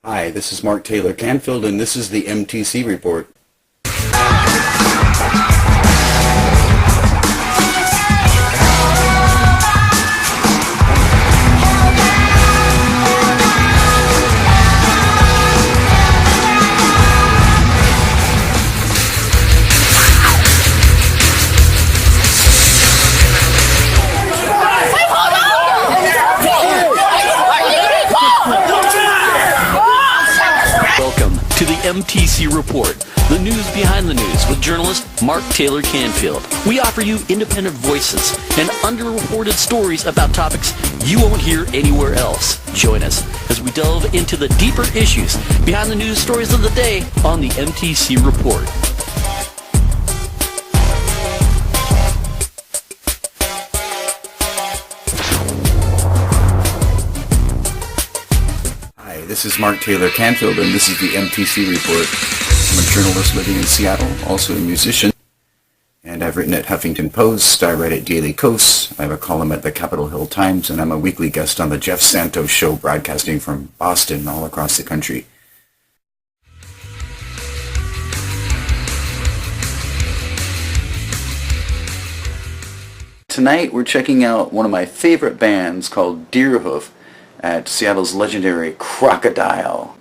Hi, this is Mark Taylor-Canfield, and this is the MTC Report. Welcome to the MTC Report, the news behind the news with journalist Mark Taylor-Canfield. We offer you independent voices and underreported stories about topics you won't hear anywhere else. Join us as we delve into the deeper issues behind the news stories of the day on the MTC Report. This is Mark Taylor-Canfield, and this is the MTC Report. I'm a journalist living in Seattle, also a musician, and I've written at Huffington Post, I write at Daily Kos, I have a column at the Capitol Hill Times, and I'm a weekly guest on the Jeff Santos Show, broadcasting from Boston all across the country. Tonight we're checking out one of my favorite bands called Deerhoof at Seattle's legendary Crocodile.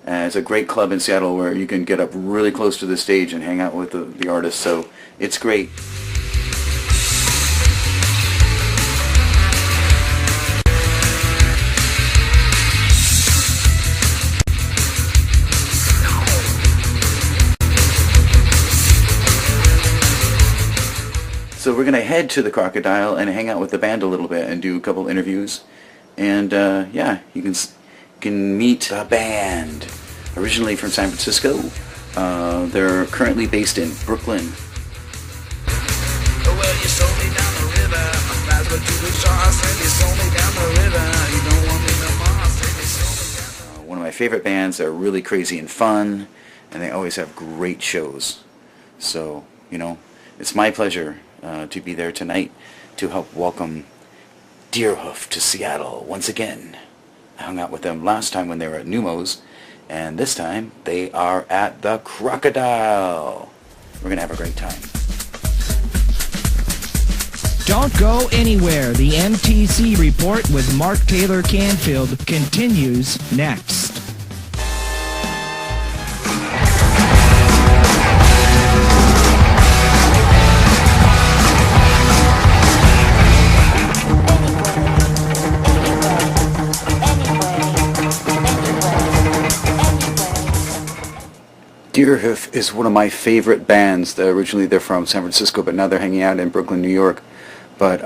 It's a great club in Seattle where you can get up really close to the stage and hang out with the artists, so it's great. So we're going to head to the Crocodile and hang out with the band a little bit and do a couple interviews. And yeah, you can meet the band, originally from San Francisco. They're currently based in Brooklyn. One of my favorite bands. They're really crazy and fun, and they always have great shows. So, you know, it's my pleasure to be there tonight to help welcome Deerhoof to Seattle once again. I hung out with them last time when they were at Numos, and this time they are at the Crocodile. We're gonna have a great time. Don't go anywhere. The MTC Report with Mark Taylor-Canfield continues next. Deerhoof is one of my favorite bands. Originally they're from San Francisco, but now they're hanging out in Brooklyn, New York. But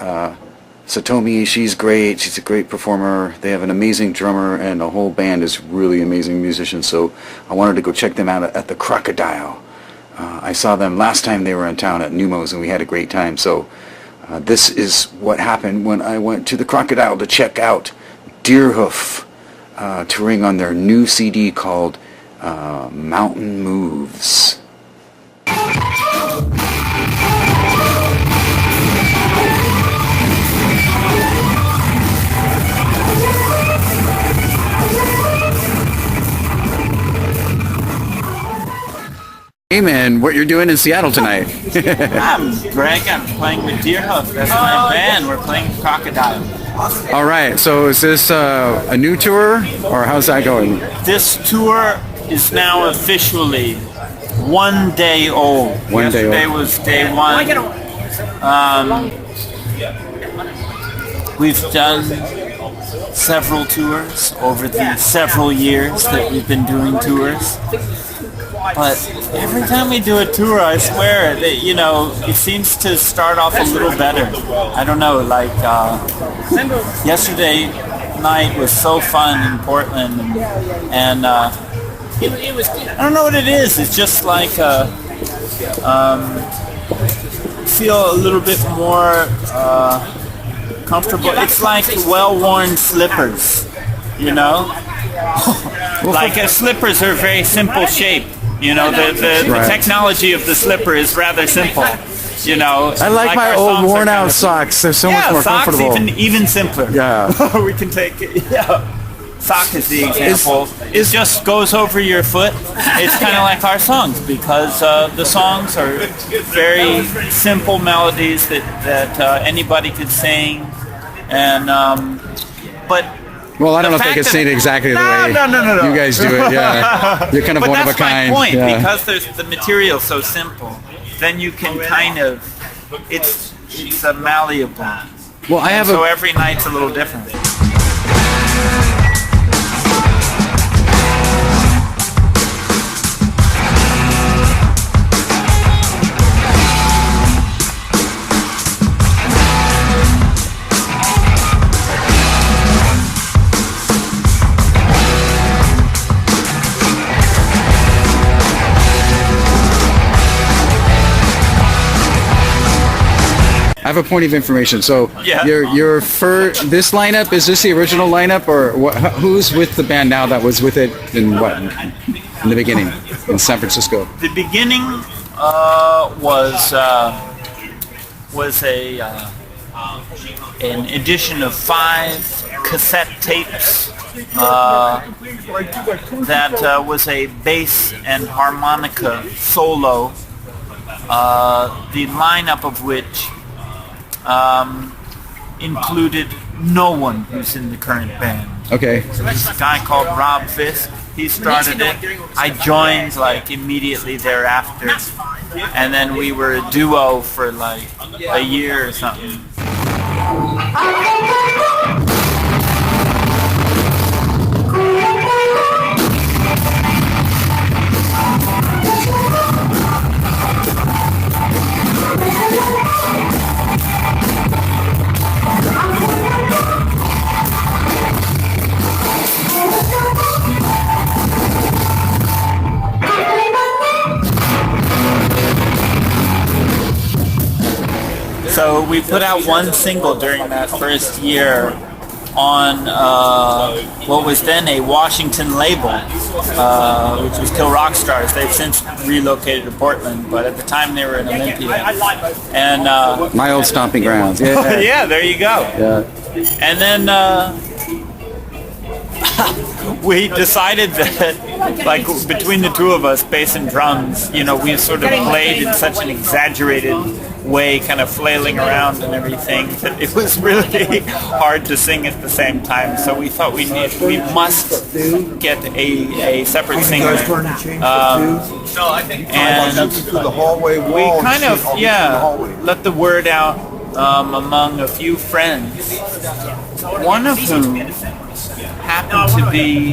Satomi, she's great. She's a great performer. They have an amazing drummer, and the whole band is really amazing musicians. So I wanted to go check them out at the Crocodile. I saw them last time they were in town at Numos, and we had a great time. So this is what happened when I went to the Crocodile to check out Deerhoof, touring on their new CD called Mountain Moves. Hey man, what you're doing in Seattle tonight? I'm Greg, I'm playing with Deerhoof. That's my band, we're playing Crocodile. Alright, so is this a new tour, or how's that going? This tour is now officially 1 day old. Yesterday was day one. We've done several tours over the several years that we've been doing tours. But every time we do a tour, I swear that, you know, it seems to start off a little better. I don't know, like yesterday night was so fun in Portland, and it was, I don't know what it is. It's just like feel a little bit more comfortable. It's like well-worn slippers, you know. Like slippers are very simple shape. You know, the technology of the slipper is rather simple. You know, I like my old worn-out socks. They're so much more comfortable. Yeah, socks even simpler. Yeah, we can take it. Yeah. Sock is the example. It just goes over your foot. It's kind of like our songs because the songs are very simple melodies that anybody could sing, and but. Well, I don't know if I could sing it exactly the way you guys do it. Yeah, you're kind of one of a kind. But that's my point. Yeah. Because there's the material so simple, then you can kind of it's a malleable. Well, I have so every night's a little different. I have a point of information. So your this lineup, is this the original lineup, or who's with the band now that was with it in the beginning in San Francisco? The beginning was an edition of 5 cassette tapes that was a bass and harmonica solo. The lineup of which included no one who's in the current band. Okay. So this guy called Rob Fisk, he started it. I joined like immediately thereafter, and then we were a duo for like a year or something. So we put out one single during that first year on what was then a Washington label, which was Kill Rock Stars. They've since relocated to Portland, but at the time they were in Olympia. And my old stomping grounds. Yeah. Yeah, there you go. Yeah. And then we decided that, like, between the two of us, bass and drums, you know, we sort of played in such an exaggerated way, kind of flailing around and everything, that it was really hard to sing at the same time. So we thought we must get a separate singer. And we kind of, let the word out among a few friends, one of whom happened to be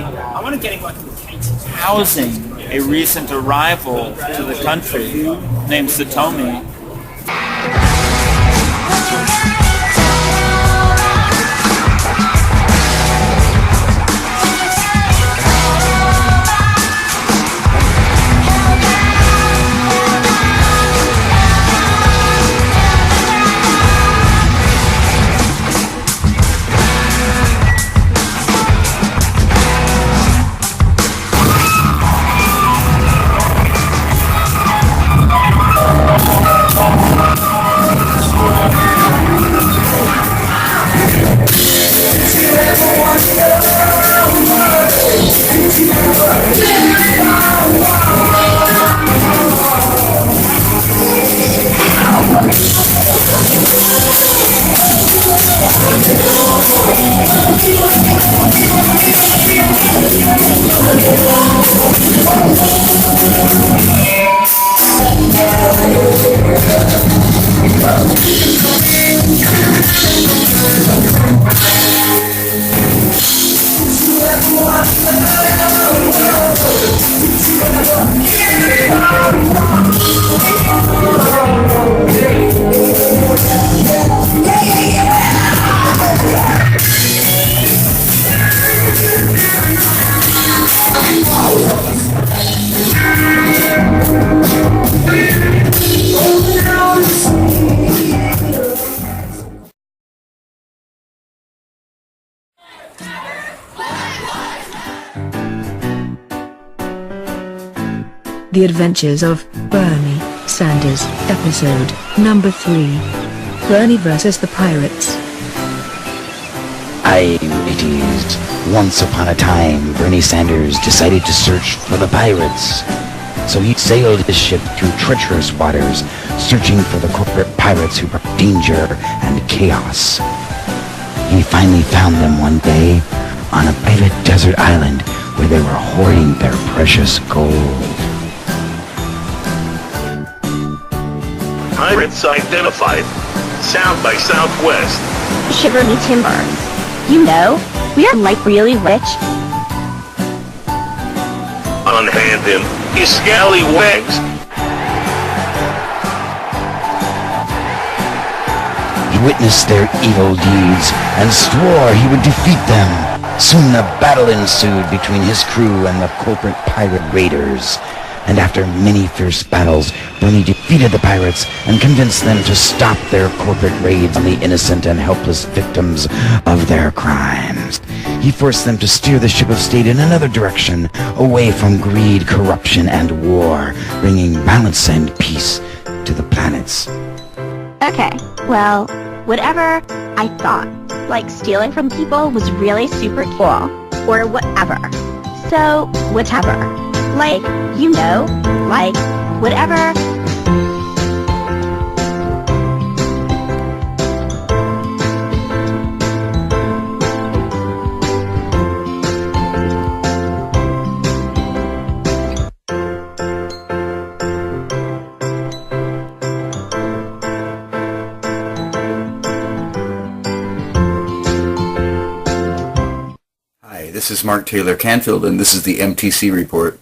housing a recent arrival to the country named Satomi. The Adventures of Bernie Sanders, Episode Number 3. Bernie vs. the Pirates. It is Once upon a time, Bernie Sanders decided to search for the pirates. So he sailed his ship through treacherous waters, searching for the corporate pirates who brought danger and chaos. He finally found them one day on a private desert island where they were hoarding their precious gold. Pirates identified. Sound by Southwest. Shiver me timbers. You know, we are like really rich. Unhand him, you scallywags. He witnessed their evil deeds and swore he would defeat them. Soon a battle ensued between his crew and the corporate pirate raiders. And after many fierce battles, Bernie defeated the pirates and convinced them to stop their corporate raids on the innocent and helpless victims of their crimes. He forced them to steer the ship of state in another direction, away from greed, corruption, and war, bringing balance and peace to the planets. Okay, well, whatever I thought, like stealing from people was really super cool, or whatever. So, whatever. Like, you know, like, whatever. Hi, this is Mark Taylor-Canfield, and this is the MTC Report.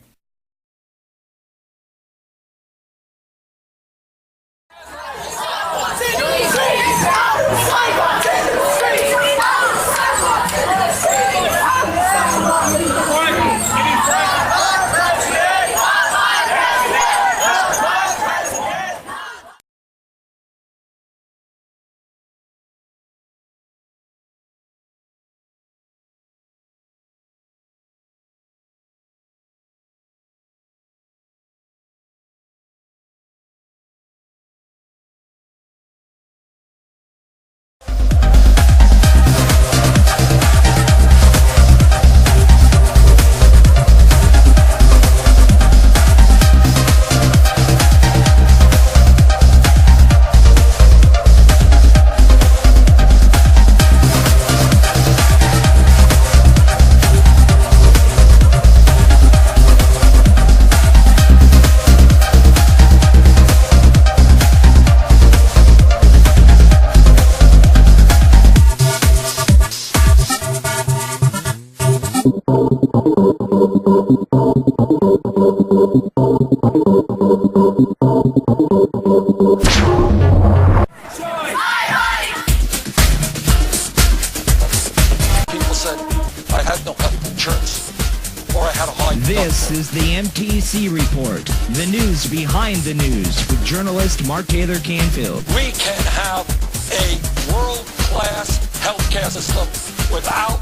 This is the MTC Report, the news behind the news with journalist Mark Taylor-Canfield. We can have a world-class healthcare system without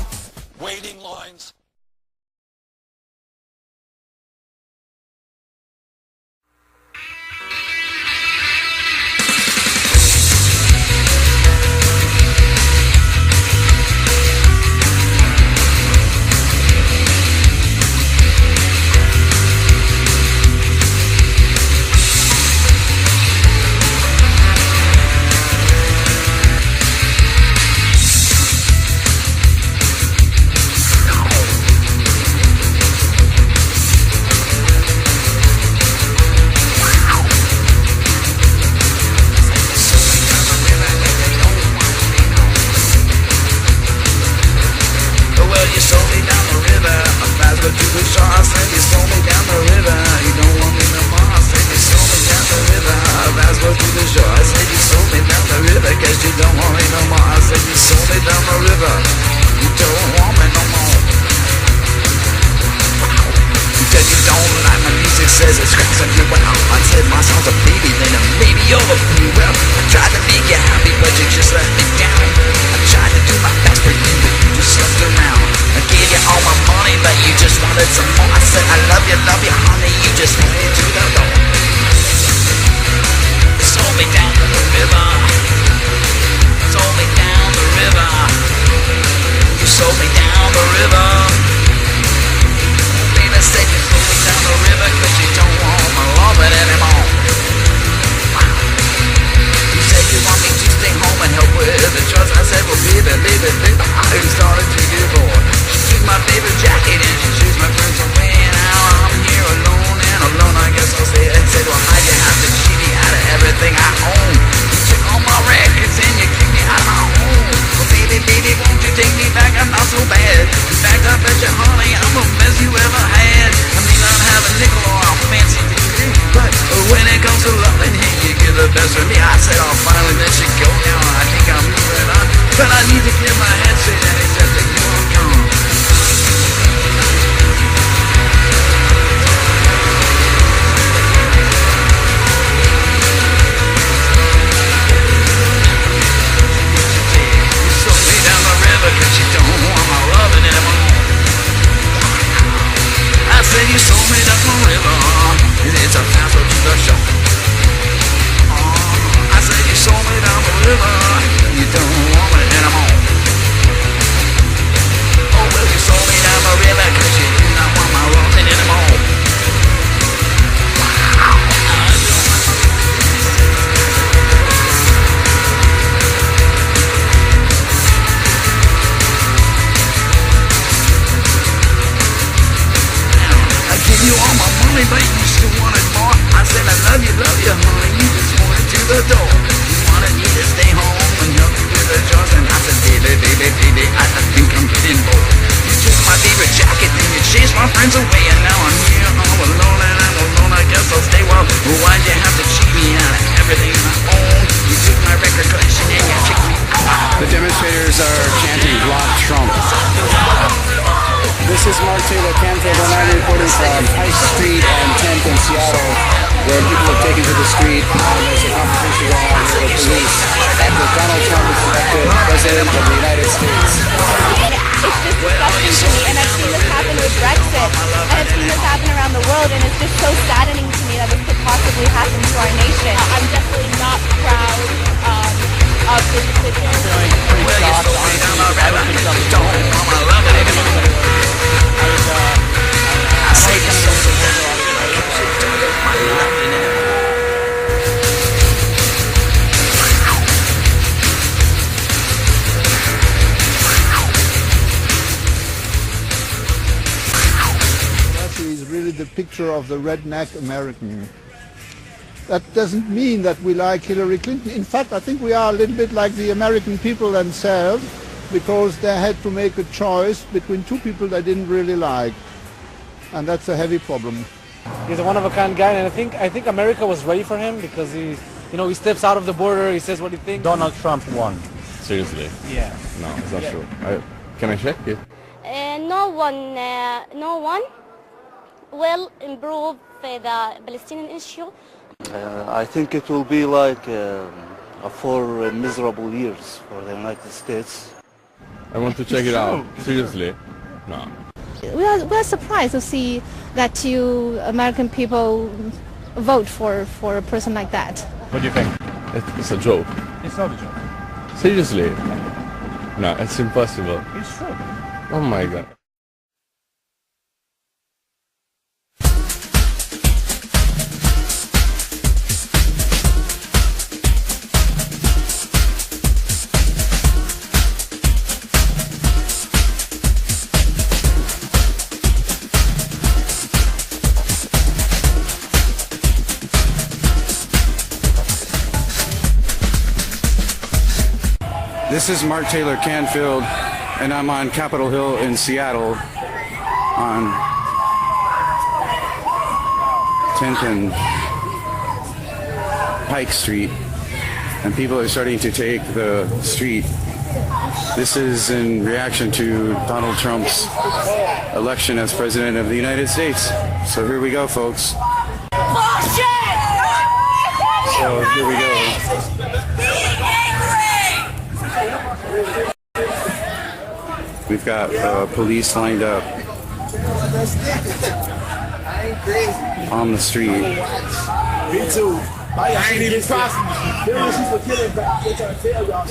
waiting lines. Says it's cracks on you, but I said my songs are baby, then maybe you're a fool. Well, I tried to make you happy, but you just let me down. I tried to do my best for you, but you just left around. I gave you all my money, but you just wanted some more. I said I love you, honey, you just went to the door. You sold me down the river. Sold me down the river. You sold me down the river. door. You wanted me to stay home and help you with the chores, and I said, baby, I think I'm getting bored. You took my favorite jacket, then you chased my friends away, and now I'm here all alone, and I'm alone, I guess I'll stay. Well, why'd you have to cheat me out of everything I own? You took my record collection and you kicked me out. The demonstrators are chanting "Block Trump." This is Mark Taylor-Canfield, and I'm reporting from Pike Street and 10th in Seattle, where people have taken to the street, and there's a competition going on here with police after Donald Trump is elected President of the United States. It's just disgusting to me, and I've seen this happen with Brexit, and I've seen this happen around the world, and it's just so saddening to me that this could possibly happen to our nation. I'm definitely not proud of this decision. Is really the picture of the redneck American. That doesn't mean that we like Hillary Clinton. In fact, I think we are a little bit like the American people themselves, because they had to make a choice between two people they didn't really like, and that's a heavy problem. He's a one-of-a-kind guy, and I think America was ready for him, because he steps out of the border, he says what he thinks. Donald Trump won. Seriously? Yeah. No, it's not true. Can I check it? No one will improve the Palestinian issue. I think it will be like 4 miserable years for the United States. I want to check it out. Seriously? No. We are surprised to see that you American people vote for a person like that. What do you think? It's a joke. It's not a joke. Seriously? No, it's impossible. It's true. Oh my god. This is Mark Taylor-Canfield, and I'm on Capitol Hill in Seattle on 10th and Pike Street, and people are starting to take the street. This is in reaction to Donald Trump's election as President of the United States. So here we go, folks. So here we go. We've got police lined up on the street. Me too. I ain't even possible. There was people killing back. They're trying to tell y'all.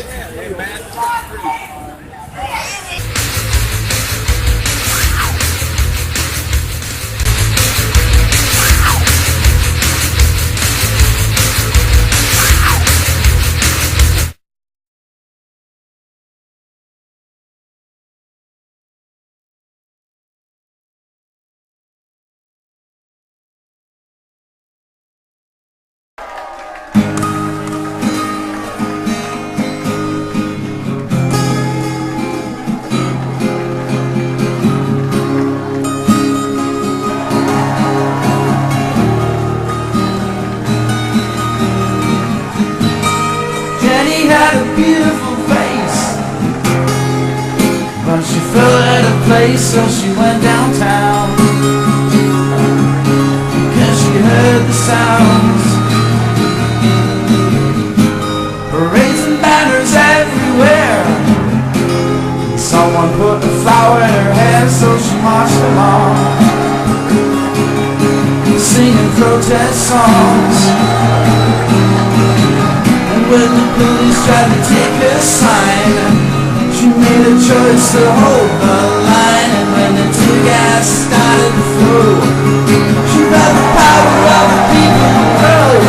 She fell at a place, so she went downtown, 'cause she heard the sounds. Parades and banners everywhere. Someone put a flower in her hair, so she marched along, singing protest songs. And when the police tried to take her sign, she made a choice to hold the line. And when the tear gas started to flow, she felt the power of the people in the world.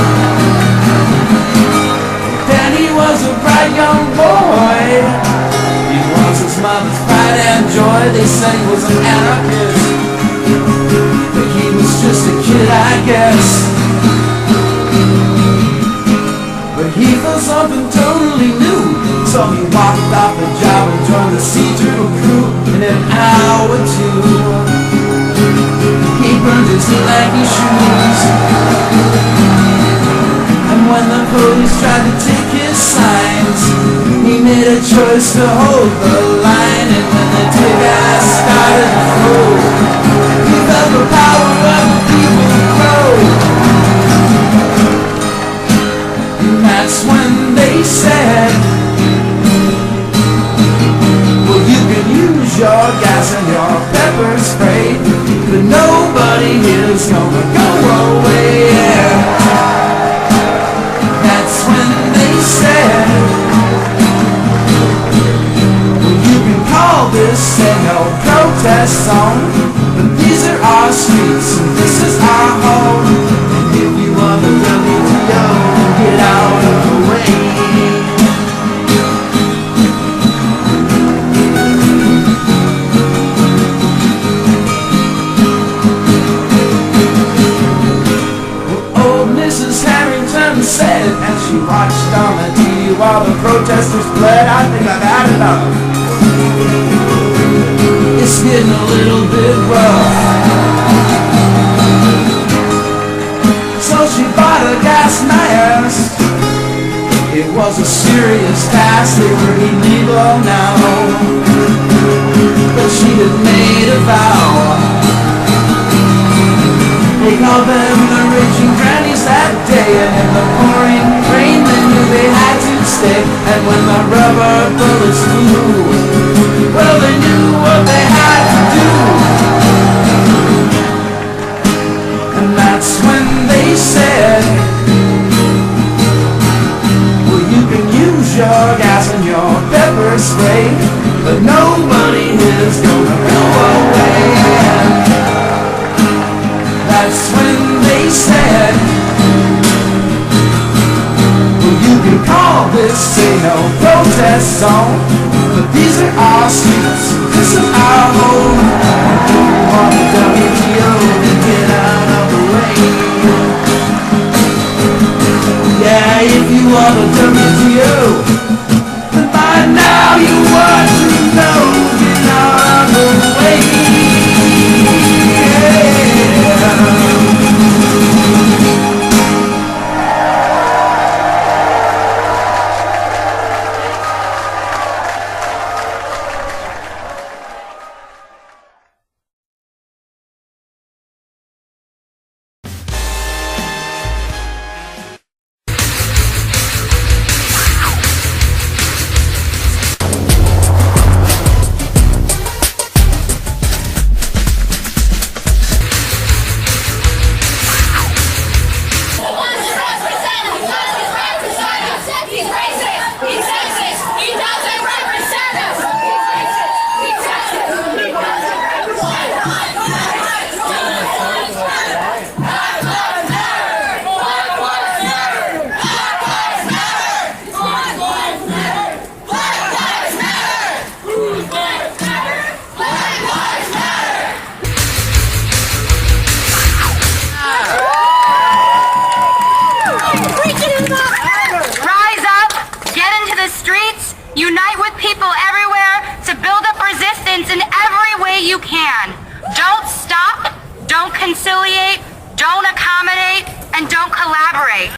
Danny was a bright young boy. He was his mother's pride and joy. They said he was an anarchist, but he was just a kid, I guess. But he something totally new. So he walked off the job and joined the Sea Turtle crew. In an hour or two, he burned his lanky shoes. And when the police tried to take his signs, he made a choice to hold the line. And when the tear gas started to flow, he felt the power of the people grow. And that's when they said, well, you can use your gas and your pepper spray, but nobody here's gonna go away. That's when they said, well, you can call this a no protest song, but these are our streets and this is our home. And if you want the WTO, get out of the way. Said as she watched on the TV while the protesters bled, I think I've had enough. It's getting a little bit rough. So she bought a gas mask. It was a serious task, they were illegal now, but she had made a vow. They called them the raging grannies that day, and in the pouring rain they knew they had to stay. And when the rubber bullets flew, well, they knew what they had to do. And that's when they said, well, you can use your gas and your pepper spray, but nobody is gonna go away. That's when they said, well, you can call this a no protest song, but these are our streets, this is our home. If you want the WTO, then get out of the way. Yeah, if you want the WTO, then by now you want to know, get out of the way. Unite with people everywhere to build up resistance in every way you can. Don't stop, don't conciliate, don't accommodate, and don't collaborate.